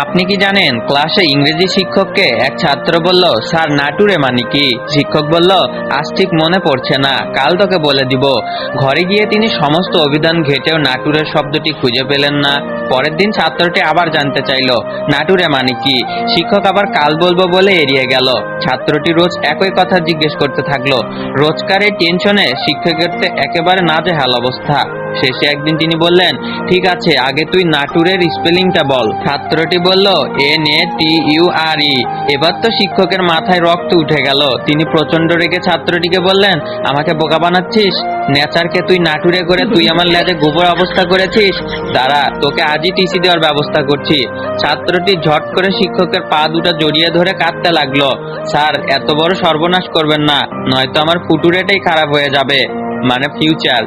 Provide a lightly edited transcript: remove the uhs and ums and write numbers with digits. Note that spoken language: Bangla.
আপনি কি জানেন, ক্লাসে ইংরেজি শিক্ষককে এক ছাত্র বলল, স্যার নাটুরে মানে কি? শিক্ষক বলল, আজ ঠিক মনে পড়ছে না, কাল তোকে বলে দিব। ঘরে গিয়ে তিনি সমস্ত অভিধান ঘেটেও নাটুরের শব্দটি খুঁজে পেলেন না। পরের দিন ছাত্রটি আবার জানতে চাইল, নাটুরে মানে কি? শিক্ষক আবার কাল বলবো বলে এড়িয়ে গেল। ছাত্রটি রোজ একই কথা জিজ্ঞেস করতে থাকলো। রোজকার এই টেনশনে শিক্ষকের তো একেবারে নাজেহাল অবস্থা। শেষে একদিন তিনি বললেন, ঠিক আছে, আগে তুই নাটুরের স্পেলিংটা বল। ছাত্রটি বলল, NATURE। এবার তো শিক্ষকের মাথায় রক্ত উঠে গেল। তিনি প্রচন্ড রেগে ছাত্রটিকে বললেন, আমাকে বোকা বানাচ্ছিস? নেচারকে তুই নাটুরে করে তুই আমার লেজে গোবর অবস্থা করেছিস। দাঁড়া, তোকে আজই টিসি দেওয়ার ব্যবস্থা করছি। ছাত্রটি ঝট করে শিক্ষকের পা দুটো জড়িয়ে ধরে কাঁদতে লাগলো। স্যার, এত বড় সর্বনাশ করবেন না, নয়তো আমার ফুটুরেটাই খারাপ হয়ে যাবে, মানে ফিউচার।